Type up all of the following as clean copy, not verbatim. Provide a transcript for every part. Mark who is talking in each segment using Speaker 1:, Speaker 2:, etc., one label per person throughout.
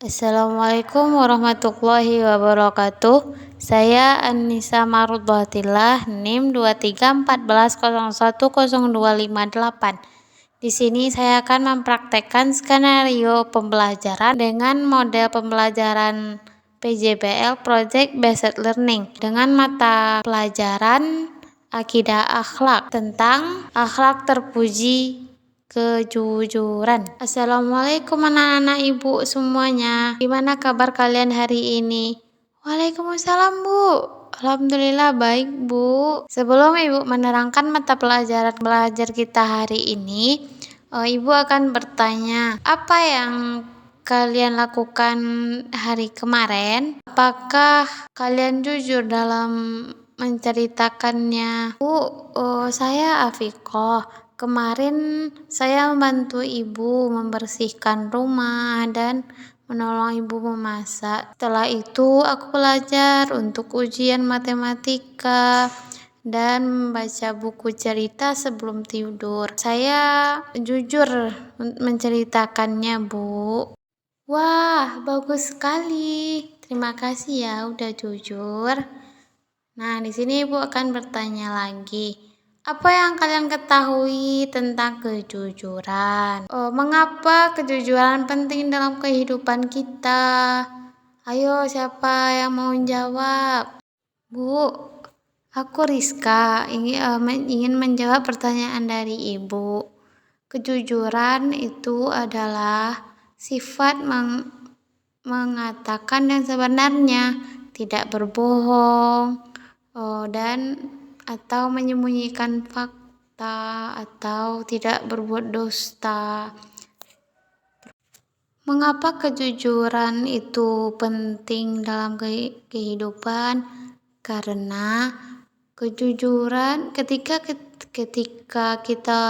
Speaker 1: Assalamualaikum warahmatullahi wabarakatuh. Saya Anissa Marudhatillah, NIM 2314010258. Di sini saya akan mempraktekkan skenario pembelajaran dengan model pembelajaran PJBL Project Based Learning dengan mata pelajaran Akidah Akhlak tentang akhlak terpuji kejujuran. Assalamualaikum anak-anak ibu semuanya. Gimana kabar kalian hari ini? Waalaikumsalam bu. Alhamdulillah baik bu. Sebelum ibu menerangkan mata pelajaran belajar kita hari ini, ibu akan bertanya, apa yang kalian lakukan hari kemarin? Apakah kalian jujur dalam menceritakannya? Bu, saya Afikoh. Kemarin saya membantu ibu membersihkan rumah dan menolong ibu memasak. Setelah itu aku belajar untuk ujian matematika dan membaca buku cerita sebelum tidur. Saya jujur menceritakannya, Bu. Wah, bagus sekali. Terima kasih ya udah jujur. Nah, di sini Ibu akan bertanya lagi. Apa yang kalian ketahui tentang kejujuran? Mengapa kejujuran penting dalam kehidupan kita? Ayo, siapa yang mau jawab? Bu, aku Rizka, ingin menjawab pertanyaan dari Ibu. Kejujuran itu adalah sifat mengatakan yang sebenarnya, tidak berbohong, dan atau menyembunyikan fakta atau tidak berbuat dusta. Mengapa kejujuran itu penting dalam kehidupan? Karena kejujuran ketika kita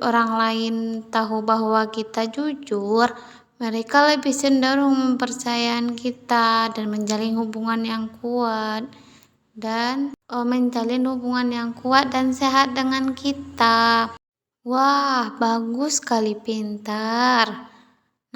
Speaker 1: orang lain tahu bahwa kita jujur, mereka lebih cenderung mempercayai kita dan menjalin hubungan yang kuat dan sehat dengan kita. Wah, bagus sekali, pintar.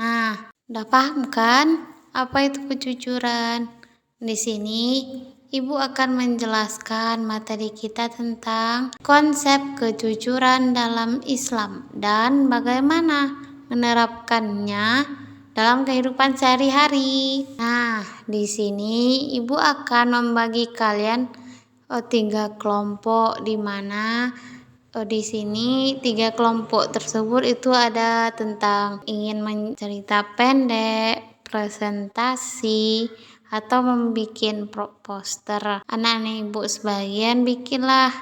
Speaker 1: Nah, udah paham kan apa itu kejujuran? Di sini Ibu akan menjelaskan materi kita tentang konsep kejujuran dalam Islam dan bagaimana menerapkannya dalam kehidupan sehari-hari. Nah, di sini Ibu akan membagi kalian 3 kelompok, di mana di sini 3 kelompok tersebut itu ada tentang ingin mencerita pendek, presentasi, atau membuat poster. Anak-anak ibu sebagian bikinlah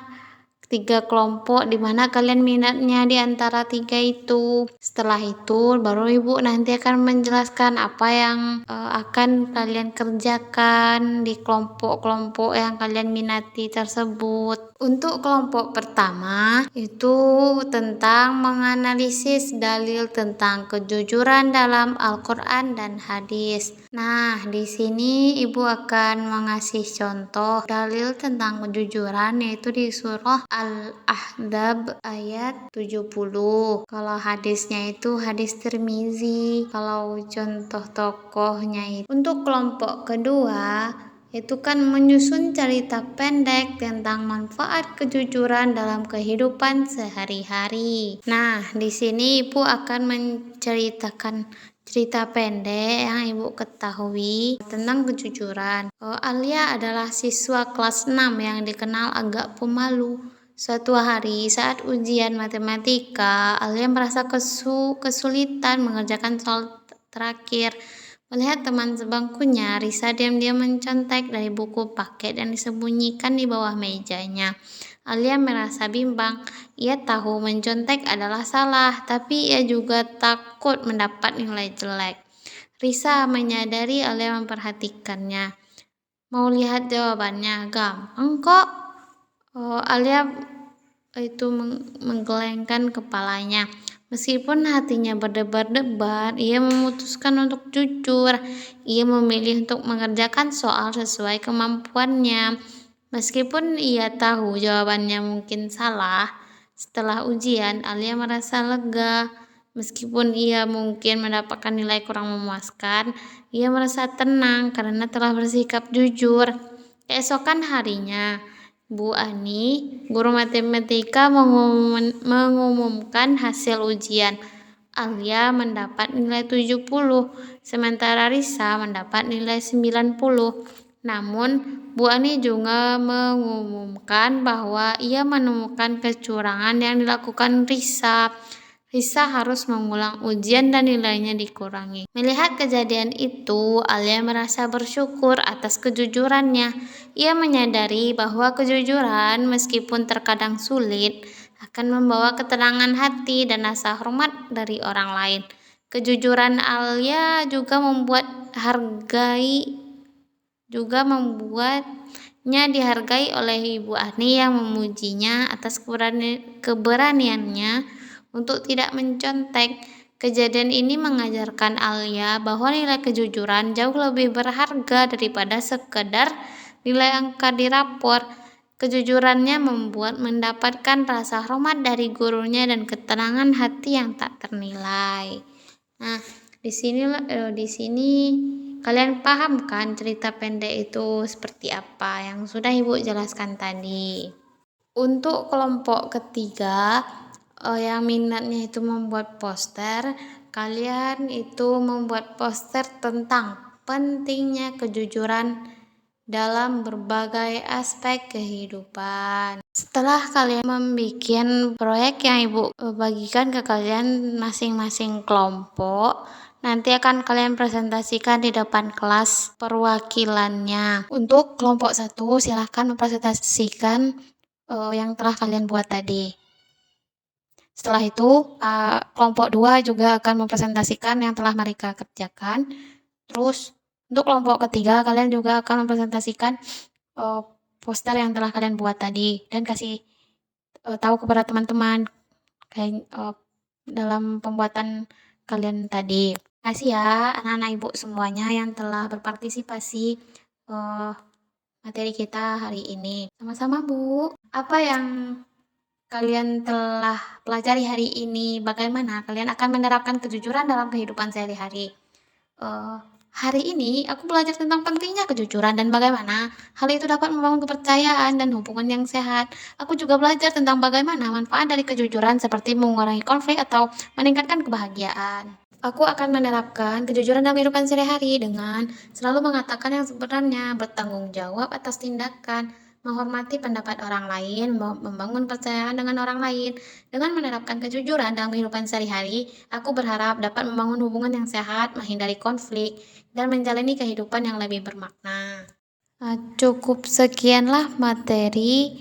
Speaker 1: 3 kelompok di mana kalian minatnya di antara 3 itu. Setelah itu baru ibu nanti akan menjelaskan apa yang akan kalian kerjakan di kelompok-kelompok yang kalian minati tersebut. Untuk kelompok pertama itu tentang menganalisis dalil tentang kejujuran dalam Al-Quran dan hadis. Nah, di sini ibu akan mengasih contoh dalil tentang kejujuran, yaitu di surah Al-Ahzab ayat 70. Kalau hadisnya itu hadis Tirmizi. Kalau contoh tokohnya itu untuk kelompok kedua itu kan menyusun cerita pendek tentang manfaat kejujuran dalam kehidupan sehari-hari. Nah, di sini Ibu akan menceritakan cerita pendek yang Ibu ketahui tentang kejujuran. Alia adalah siswa kelas 6 yang dikenal agak pemalu. Suatu hari saat ujian matematika, Alia merasa kesulitan mengerjakan soal terakhir. Melihat teman sebangkunya, Risa diam-diam mencontek dari buku paket yang disembunyikan di bawah mejanya. Alia merasa bimbang. Ia tahu mencontek adalah salah, tapi ia juga takut mendapat nilai jelek. Risa menyadari Alia memperhatikannya. Mau lihat jawabannya? Gampang kok. Alia itu menggelengkan kepalanya. Meskipun hatinya berdebar-debar, ia memutuskan untuk jujur. Ia memilih untuk mengerjakan soal sesuai kemampuannya. Meskipun ia tahu jawabannya mungkin salah, setelah ujian Alia merasa lega. Meskipun ia mungkin mendapatkan nilai kurang memuaskan, ia merasa tenang karena telah bersikap jujur. Keesokan harinya, Bu Ani, guru matematika mengumumkan hasil ujian. Alia mendapat nilai 70, sementara Risa mendapat nilai 90. Namun, Bu Ani juga mengumumkan bahwa ia menemukan kecurangan yang dilakukan Risa. Risa harus mengulang ujian dan nilainya dikurangi. Melihat kejadian itu, Alia merasa bersyukur atas kejujurannya. Ia menyadari bahwa kejujuran, meskipun terkadang sulit, akan membawa ketenangan hati dan rasa hormat dari orang lain. Kejujuran Alia juga membuatnya dihargai oleh Ibu Ani yang memujinya atas keberaniannya untuk tidak mencontek. Kejadian ini mengajarkan Alia bahwa nilai kejujuran jauh lebih berharga daripada sekedar nilai angka di rapor. Kejujurannya mendapatkan rasa hormat dari gurunya dan ketenangan hati yang tak ternilai. Nah, di sini kalian paham kan cerita pendek itu seperti apa yang sudah Ibu jelaskan tadi. Untuk kelompok ketiga, yang minatnya itu membuat poster, kalian itu membuat poster tentang pentingnya kejujuran dalam berbagai aspek kehidupan. Setelah kalian membuat proyek yang Ibu bagikan ke kalian masing-masing kelompok, nanti akan kalian presentasikan di depan kelas perwakilannya. Untuk kelompok 1, silahkan mempresentasikan yang telah kalian buat tadi. Setelah itu, kelompok 2 juga akan mempresentasikan yang telah mereka kerjakan. Terus, untuk kelompok ketiga, kalian juga akan mempresentasikan poster yang telah kalian buat tadi dan kasih tahu kepada teman-teman dalam pembuatan kalian tadi. Terima kasih ya anak-anak Ibu semuanya yang telah berpartisipasi materi kita hari ini. Sama-sama Bu. Apa yang kalian telah pelajari hari ini? Bagaimana kalian akan menerapkan kejujuran dalam kehidupan sehari-hari? Hari ini aku belajar tentang pentingnya kejujuran dan bagaimana hal itu dapat membangun kepercayaan dan hubungan yang sehat. Aku juga belajar tentang bagaimana manfaat dari kejujuran seperti mengurangi konflik atau meningkatkan kebahagiaan. Aku akan menerapkan kejujuran dalam kehidupan sehari-hari dengan selalu mengatakan yang sebenarnya, bertanggung jawab atas tindakan, menghormati pendapat orang lain, membangun kepercayaan dengan orang lain. Dengan menerapkan kejujuran dalam kehidupan sehari-hari, aku berharap dapat membangun hubungan yang sehat, menghindari konflik, dan menjalani kehidupan yang lebih bermakna. Cukup sekianlah materi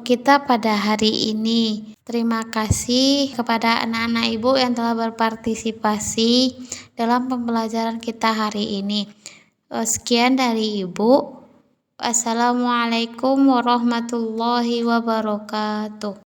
Speaker 1: kita pada hari ini. Terima kasih kepada anak-anak Ibu yang telah berpartisipasi dalam pembelajaran kita hari ini. Sekian dari Ibu. Assalamualaikum warahmatullahi wabarakatuh.